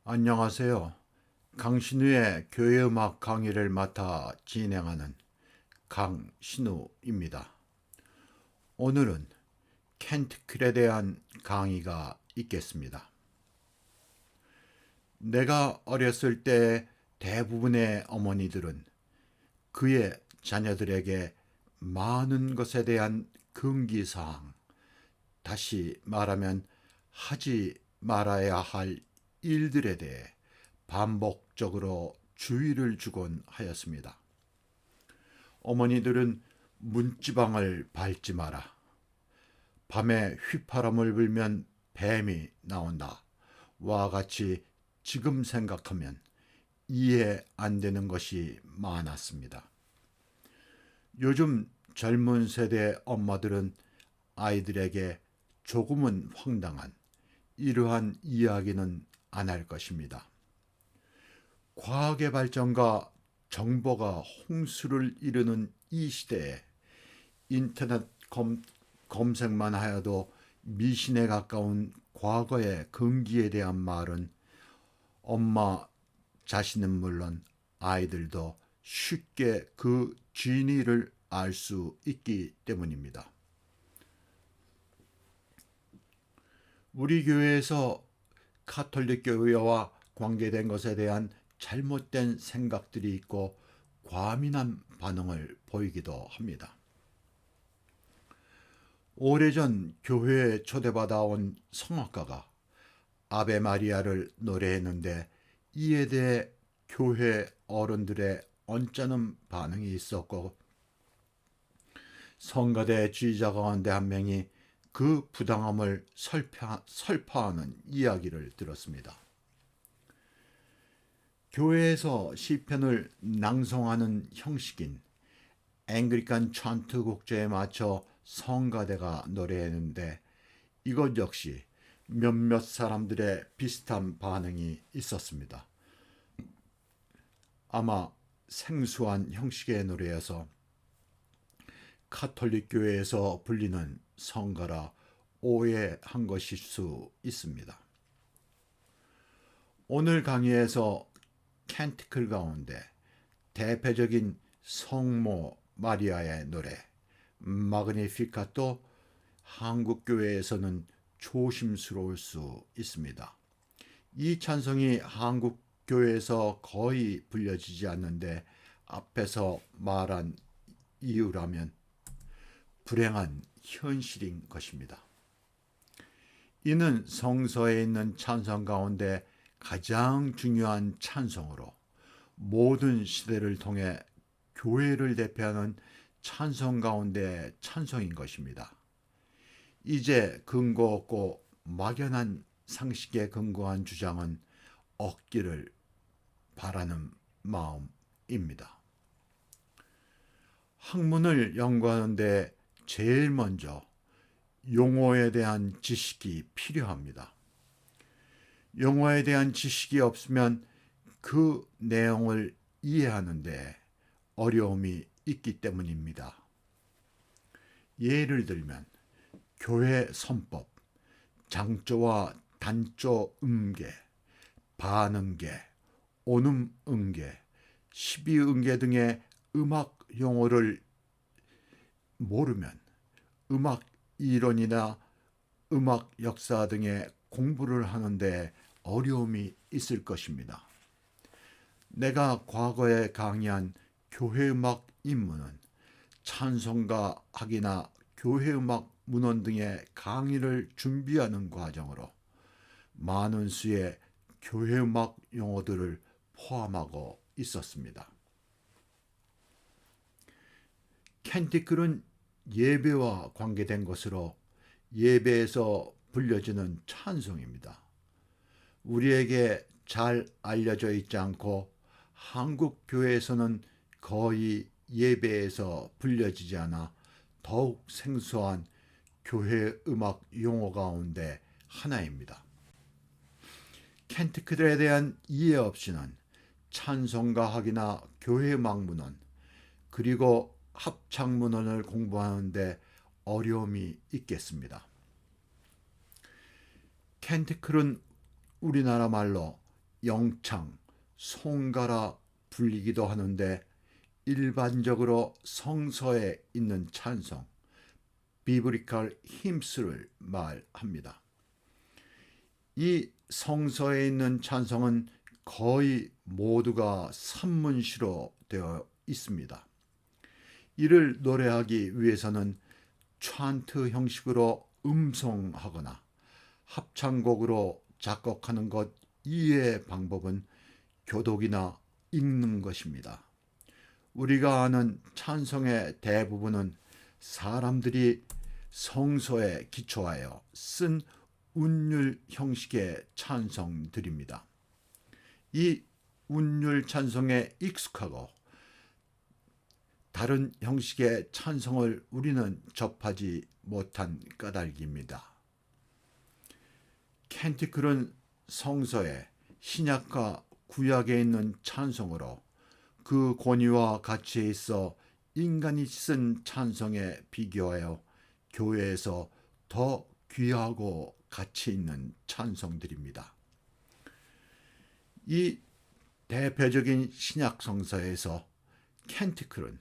안녕하세요. 강신우의 교회음악 강의를 맡아 진행하는 강신우입니다. 오늘은 켄트클에 대한 강의가 있겠습니다. 내가 어렸을 때 대부분의 어머니들은 그의 자녀들에게 많은 것에 대한 금기사항, 다시 말하면 하지 말아야 할 일들에 대해 반복적으로 주의를 주곤 하였습니다. 어머니들은 문지방을 밟지 마라. 밤에 휘파람을 불면 뱀이 나온다. 와 같이 지금 생각하면 이해 안 되는 것이 많았습니다. 요즘 젊은 세대 엄마들은 아이들에게 조금은 황당한 이러한 이야기는 안 할 것입니다. 과학의 발전과 정보가 홍수를 이루는 이 시대에 인터넷 검색만 하여도 미신에 가까운 과거의 금기에 대한 말은 엄마 자신은 물론 아이들도 쉽게 그 진위를 알 수 있기 때문입니다. 우리 교회에서 카톨릭 교회와 관계된 것에 대한 잘못된 생각들이 있고 과민한 반응을 보이기도 합니다. 오래전 교회에 초대받아 온 성악가가 아베 마리아를 노래했는데 이에 대해 교회 어른들의 언짢은 반응이 있었고 성가대 지휘자 가운데 한 명이 그 부당함을 설파하는 이야기를 들었습니다. 교회에서 시편을 낭송하는 형식인 앵글리칸 찬트 곡조에 맞춰 성가대가 노래했는데 이것 역시 몇몇 사람들의 비슷한 반응이 있었습니다. 아마 생소한 형식의 노래여서 카톨릭 교회에서 불리는 성가라 오해한 것일 수 있습니다. 오늘 강의에서 켄트클 가운데 대표적인 성모 마리아의 노래 마그니피카도 한국 교회에서는 조심스러울 수 있습니다. 이 찬송이 한국 교회에서 거의 불려지지 않는데 앞에서 말한 이유라면 불행한 현실인 것입니다. 이는 성서에 있는 찬송 가운데 가장 중요한 찬송으로 모든 시대를 통해 교회를 대표하는 찬송 가운데 찬송인 것입니다. 이제 근거 없고 막연한 상식에 근거한 주장은 없기를 바라는 마음입니다. 학문을 연구하는데 제일 먼저 용어에 대한 지식이 필요합니다. 용어에 대한 지식이 없으면 그 내용을 이해하는데 어려움이 있기 때문입니다. 예를 들면 교회 선법, 장조와 단조 음계, 반음계, 온음음계, 십이음계 등의 음악 용어를 모르면 음악 이론이나 음악 역사 등의 공부를 하는데 어려움이 있을 것입니다. 내가 과거에 강의한 교회음악 입문은 찬송가 학이나 교회음악 문헌 등의 강의를 준비하는 과정으로 많은 수의 교회음악 용어들을 포함하고 있었습니다. 켄티클은 예배와 관계된 것으로 예배에서 불려지는 찬송입니다. 우리에게 잘 알려져 있지 않고 한국 교회에서는 거의 예배에서 불려지지 않아 더욱 생소한 교회 음악 용어 가운데 하나입니다. 켄트클에 대한 이해 없이는 찬송가학이나 교회 음악 문헌 그리고 합창 문헌을 공부하는데 어려움이 있겠습니다. 켄트클은 우리나라 말로 영창, 송가라 불리기도 하는데 일반적으로 성서에 있는 찬송, 비브리컬 힘스를 말합니다. 이 성서에 있는 찬송은 거의 모두가 산문시로 되어 있습니다. 이를 노래하기 위해서는 찬트 형식으로 음성하거나 합창곡으로 작곡하는 것 이외의 방법은 교독이나 읽는 것입니다. 우리가 아는 찬송의 대부분은 사람들이 성서에 기초하여 쓴 운율 형식의 찬송들입니다. 이 운율 찬송에 익숙하고 다른 형식의 찬송을 우리는 접하지 못한 까닭입니다. 캔티클은 성서에 신약과 구약에 있는 찬송으로 그 권위와 가치에 있어 인간이 쓴 찬송에 비교하여 교회에서 더 귀하고 가치 있는 찬송들입니다. 이 대표적인 신약 성서에서 캔티클은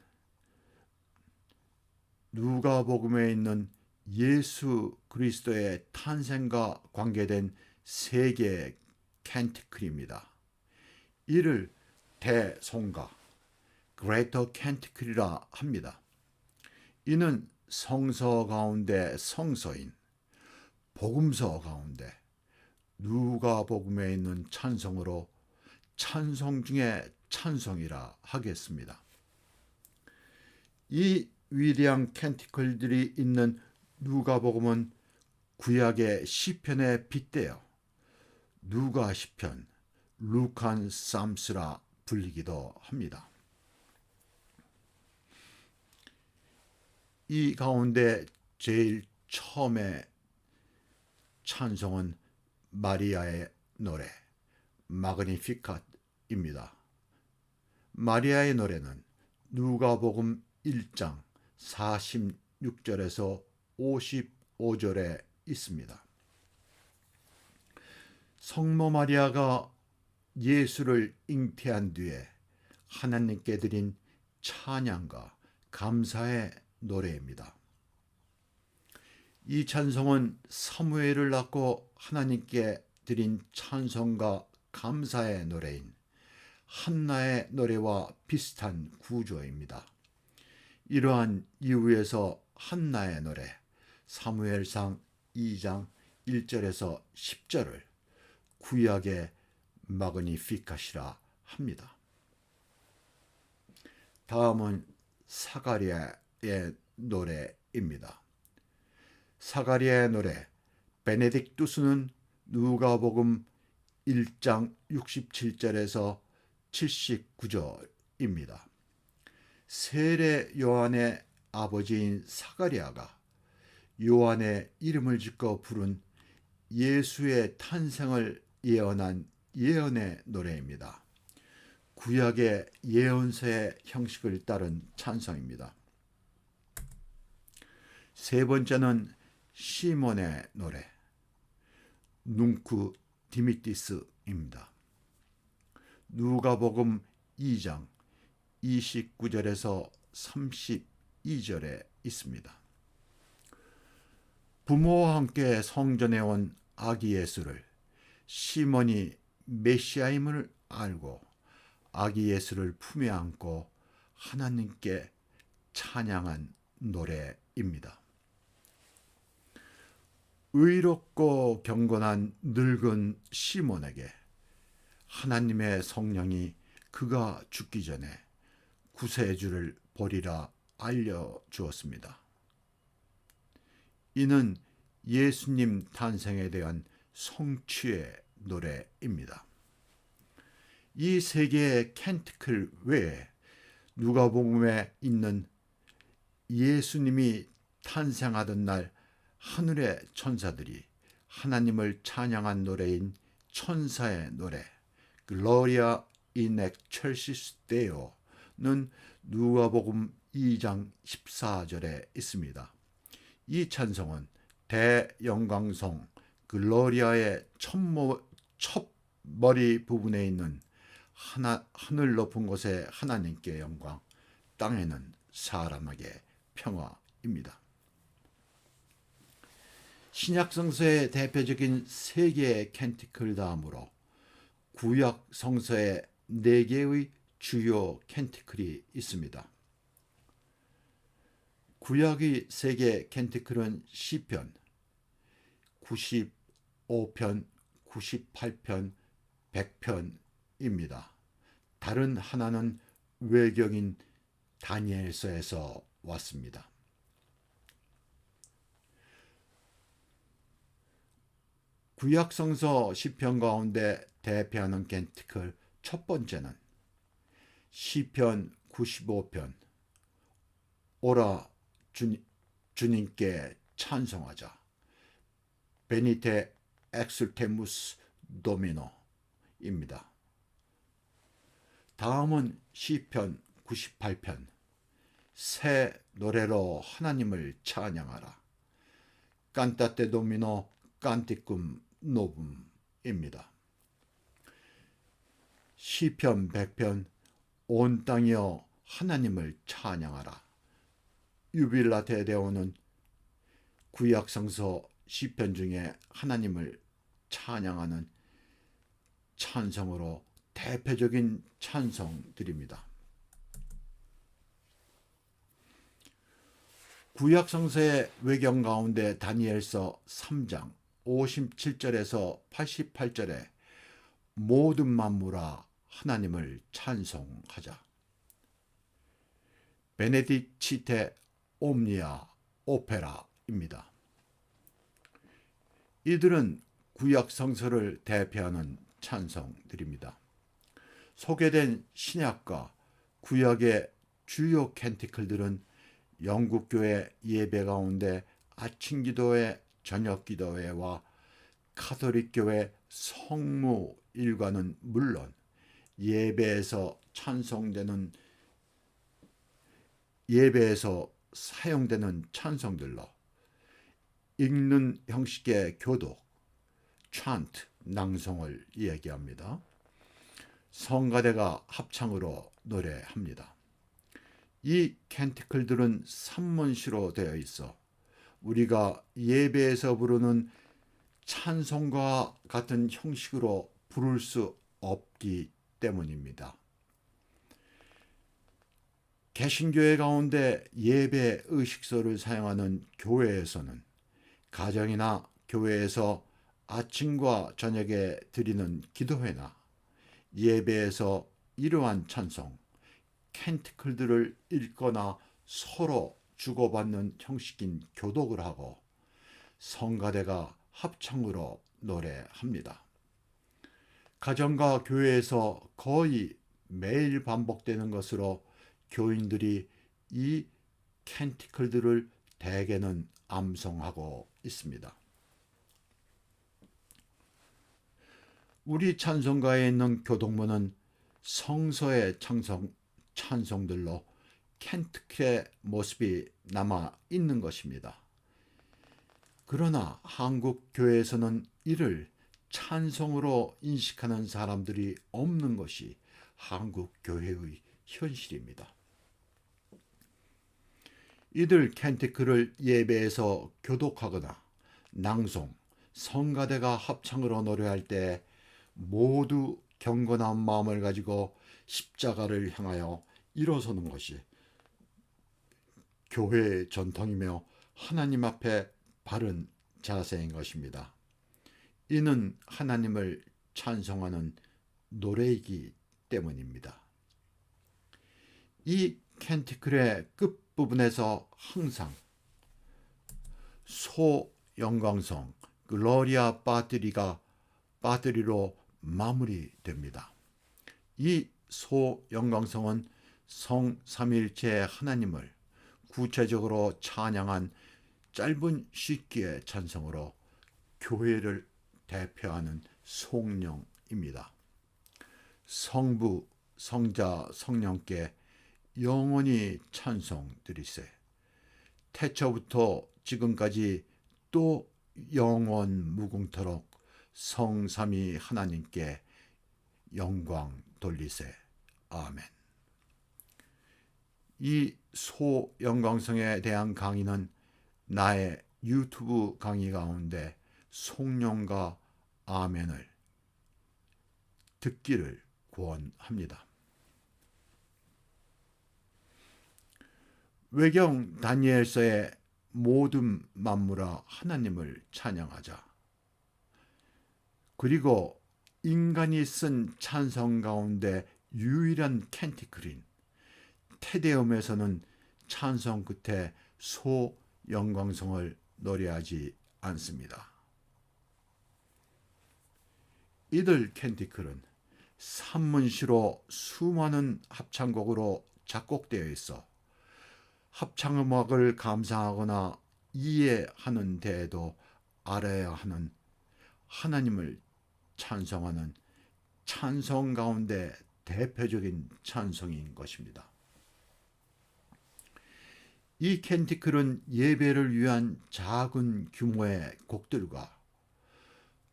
누가복음에 있는 예수 그리스도의 탄생과 관계된 세 개의 캔티클입니다. 이를 대송가, 그레이터 캔티클이라 합니다. 이는 성서 가운데 성서인 복음서 가운데 누가복음에 있는 찬송으로 찬송 중에 찬송이라 하겠습니다. 이 위대한 캔티클들이 있는 누가복음은 구약의 시편에 빗대어 누가 시편, 루칸 삼스라 불리기도 합니다. 이 가운데 제일 처음에 찬송은 마리아의 노래, 마그니피캇입니다. 마리아의 노래는 누가복음 1장 46절에서 55절에 있습니다. 성모 마리아가 예수를 잉태한 뒤에 하나님께 드린 찬양과 감사의 노래입니다. 이 찬송은 사무엘을 낳고 하나님께 드린 찬송과 감사의 노래인 한나의 노래와 비슷한 구조입니다. 이러한 이유에서 한나의 노래, 사무엘상 2장 1절에서 10절을 구약의 마그니피캇이라 합니다. 다음은 사가랴의 노래입니다. 사가랴의 노래 베네딕투스는 누가복음 1장 67절에서 79절입니다. 세례 요한의 아버지인 사가랴가 요한의 이름을 짓고 부른 예수의 탄생을 예언한 예언의 노래입니다. 구약의 예언서의 형식을 따른 찬송입니다. 세 번째는 시몬의 노래, 눅쿠 디미티스입니다. 누가복음 2장 29절에서 32절에 있습니다. 부모와 함께 성전에 온 아기 예수를 시몬이 메시아임을 알고 아기 예수를 품에 안고 하나님께 찬양한 노래입니다. 의롭고 경건한 늙은 시몬에게 하나님의 성령이 그가 죽기 전에 구세주를 보리라 알려주었습니다. 이는 예수님 탄생에 대한 성취의 노래입니다. 이 세 개의 캔티클 외에 누가복음에 있는 예수님이 탄생하던 날 하늘의 천사들이 하나님을 찬양한 노래인 천사의 노래 글로리아 인 엑셀시스 데오는 누가복음 2장 14절에 있습니다. 이 찬송은 대영광송 글로리아의 첫 머리 부분에 있는 하늘 높은 곳에 하나님께 영광, 땅에는 사람에게 평화입니다. 신약 성서의 대표적인 세 개의 캔티클 다음으로 구약 성서에 네 개의 주요 캔티클이 있습니다. 구약의 세 개 캔티클은 시편 95편, 98편, 100편입니다. 다른 하나는 외경인 다니엘서에서 왔습니다. 구약 성서 시편 가운데 대표하는 캔티클 첫 번째는 시편 95편 오라 주님께 찬송하자 베니테 엑술테무스 도미노입니다. 다음은 시편 98편 새 노래로 하나님을 찬양하라 깐타테 도미노 깐티쿰 노붐입니다. 시편 100편 온 땅이여 하나님을 찬양하라 유빌라테 데오는 구약성서 시편 중에 하나님을 찬양하는 찬성으로 대표적인 찬송들입니다. 구약성서의 외경 가운데 다니엘서 3장 57절에서 88절에 모든 만물아 하나님을 찬송하자 베네딕치테 옴니아 오페라입니다. 이들은 구약 성서를 대표하는 찬송들입니다. 소개된 신약과 구약의 주요 캔티클들은 영국교회 예배 가운데 아침 기도회, 저녁 기도회와 카톨릭교회 성무 일과는 물론 예배에서 사용되는 찬송들로 읽는 형식의 교독, 찬트, 낭송을 이야기합니다. 성가대가 합창으로 노래합니다. 이 캔티클들은 산문시로 되어 있어 우리가 예배에서 부르는 찬송과 같은 형식으로 부를 수 없기 때문입니다. 개신교회 가운데 예배 의식서를 사용하는 교회에서는 가정이나 교회에서 아침과 저녁에 드리는 기도회나 예배에서 이러한 찬송, 캔티클들을 읽거나 서로 주고받는 형식인 교독을 하고 성가대가 합창으로 노래합니다. 가정과 교회에서 거의 매일 반복되는 것으로 교인들이 이 캔티클들을 대개는 암송하고 있습니다. 우리 찬송가에 있는 교독문은 성서의 찬송들로 캔티클의 모습이 남아 있는 것입니다. 그러나 한국 교회에서는 이를 찬송으로 인식하는 사람들이 없는 것이 한국 교회의 현실입니다. 이들 캔티클을 예배에서 교독하거나 낭송, 성가대가 합창으로 노래할 때 모두 경건한 마음을 가지고 십자가를 향하여 일어서는 것이 교회의 전통이며 하나님 앞에 바른 자세인 것입니다. 이는 하나님을 찬송하는 노래이기 때문입니다. 이 캔티클의 끝부분에서 항상 소영광성 글로리아 빠트리로 마무리됩니다. 이 소영광성은 성삼일체 하나님을 구체적으로 찬양한 짧은 시기의 찬송으로 교회를 대표하는 송령입니다. 성부, 성자, 성령께 영원히 찬송 드리세. 태초부터 지금까지 또 영원 무궁토록 성삼위 하나님께 영광 돌리세. 아멘. 이 소영광성에 대한 강의는 나의 유튜브 강의 가운데 송영과 아멘을 듣기를 권합니다. 외경 다니엘서의 모든 만물아 하나님을 찬양하자. 그리고 인간이 쓴 찬성 가운데 유일한 캔티클인 테데움에서는 찬성 끝에 소영광성을 노래하지 않습니다. 이들 캔티클은 산문시로 수많은 합창곡으로 작곡되어 있어 합창음악을 감상하거나 이해하는 데에도 알아야 하는 하나님을 찬송하는 찬송 가운데 대표적인 찬송인 것입니다. 이 캔티클은 예배를 위한 작은 규모의 곡들과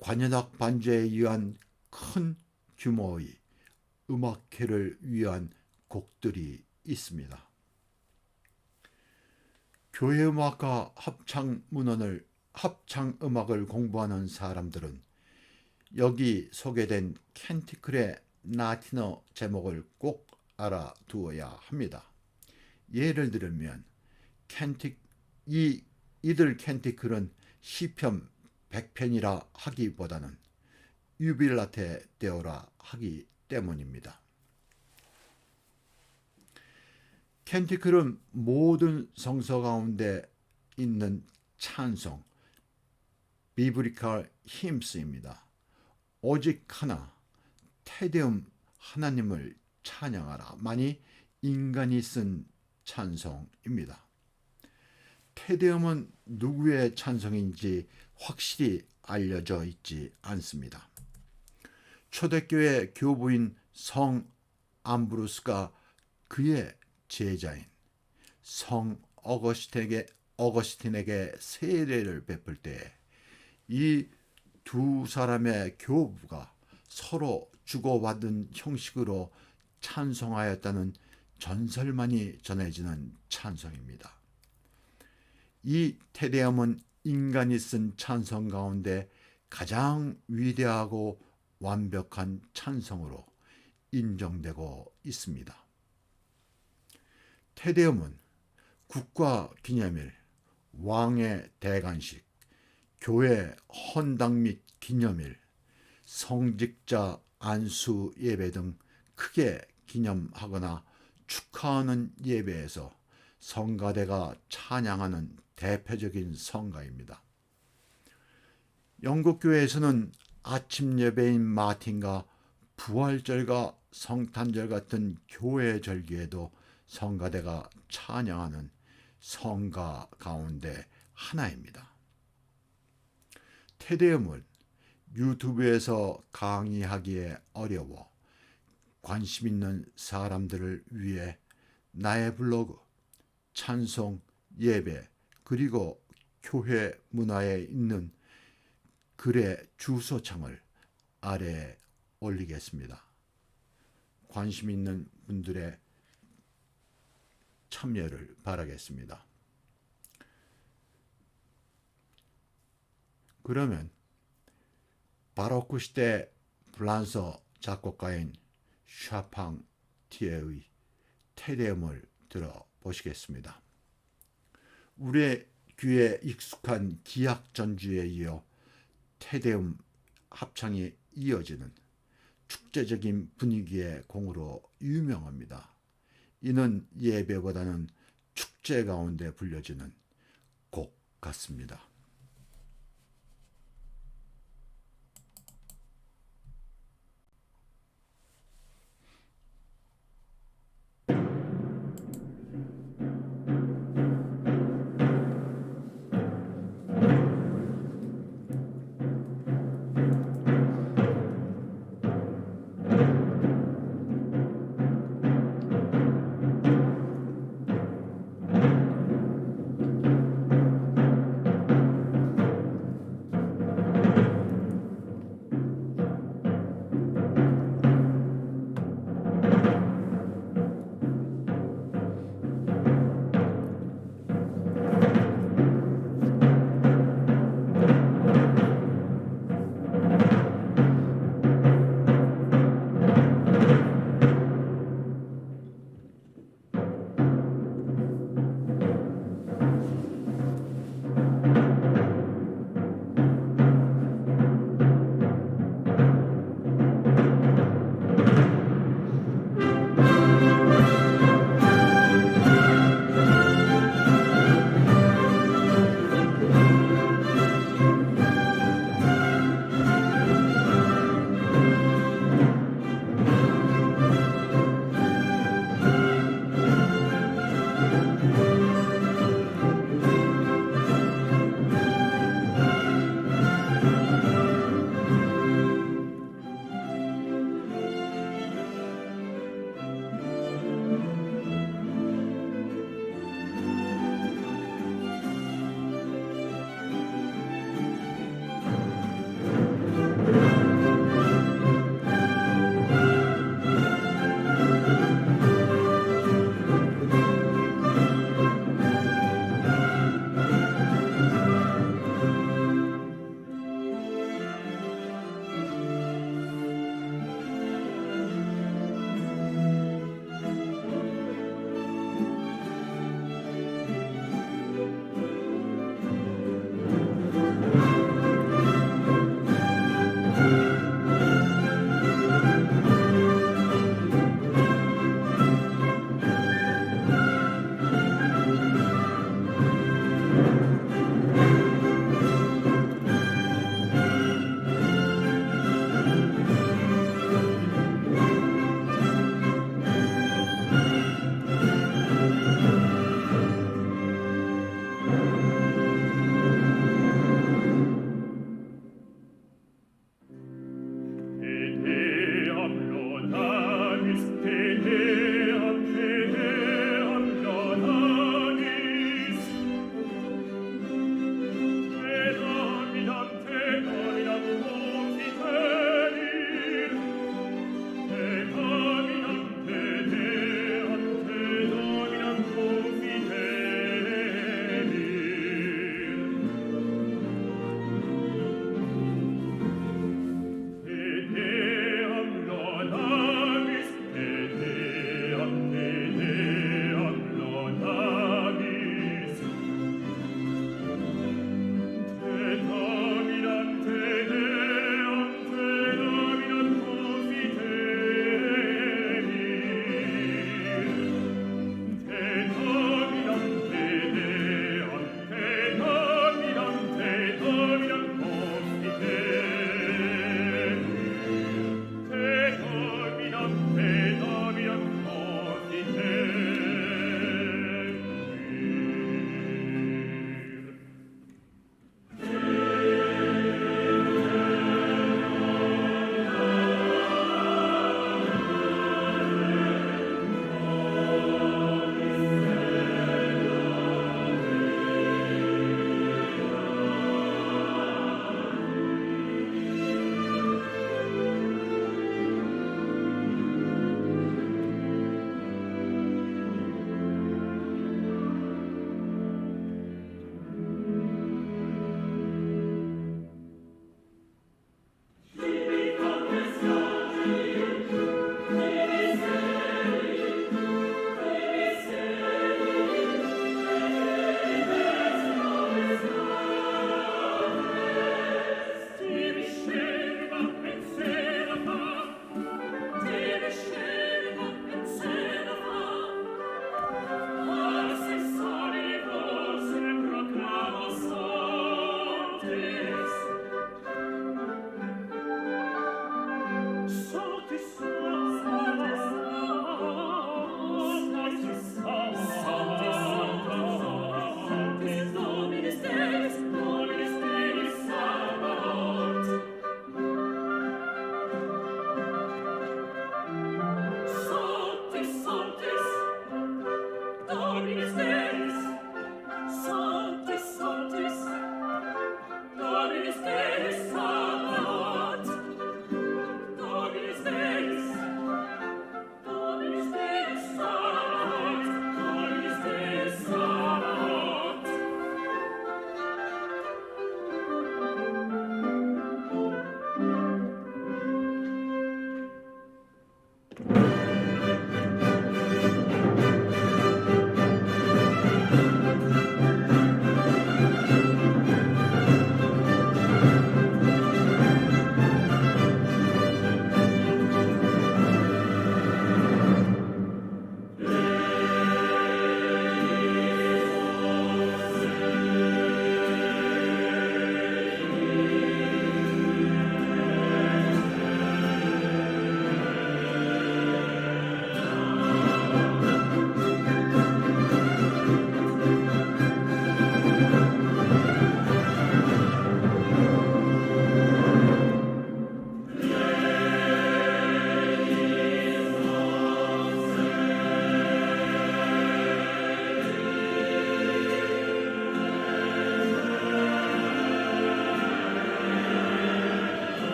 관현악 반주에 의한 큰 규모의 음악회를 위한 곡들이 있습니다. 교회음악과 합창음악을 공부하는 사람들은 여기 소개된 캔티클의 라틴어 제목을 꼭 알아두어야 합니다. 예를 들면 이들 캔티클은 시편 100편이라 하기보다는 유빌라테 데오라 하기 때문입니다. 캔티클은 모든 성서 가운데 있는 찬송, 비브리컬 힘스입니다. 오직 하나, 테데움 하나님을 찬양하라 만이 인간이 쓴 찬송입니다. 테데움은 누구의 찬송인지 확실히 알려져 있지 않습니다. 초대교회 교부인 성 암브로스가 그의 제자인 성 어거스틴에게 세례를 베풀 때 이 두 사람의 교부가 서로 주고받은 형식으로 찬송하였다는 전설만이 전해지는 찬송입니다. 이 테데움은 인간이 쓴 찬송 가운데 가장 위대하고 완벽한 찬송으로 인정되고 있습니다. 테데움은 국가 기념일, 왕의 대관식, 교회 헌당 및 기념일, 성직자 안수 예배 등 크게 기념하거나 축하하는 예배에서 성가대가 찬양하는 대표적인 성가입니다. 영국 교회에서는 아침 예배인 마틴과 부활절과 성탄절 같은 교회 절기에도 성가대가 찬양하는 성가 가운데 하나입니다. 테데움은 유튜브에서 강의하기에 어려워 관심 있는 사람들을 위해 나의 블로그, 찬송, 예배, 그리고 교회 문화에 있는 글의 주소창을 아래에 올리겠습니다. 관심 있는 분들의 참여를 바라겠습니다. 그러면 바로크 시대 프랑스 작곡가인 샤팡티에의 테데움을 들어보시겠습니다. 우리의 귀에 익숙한 기악 전주에 이어 테데움 합창이 이어지는 축제적인 분위기의 공으로 유명합니다. 이는 예배보다는 축제 가운데 불려지는 곡 같습니다.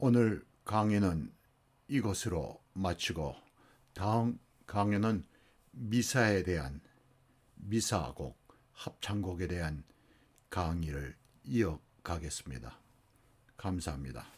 오늘 강의는 이것으로 마치고 다음 강의는 미사에 대한 미사곡, 합창곡에 대한 강의를 이어가겠습니다. 감사합니다.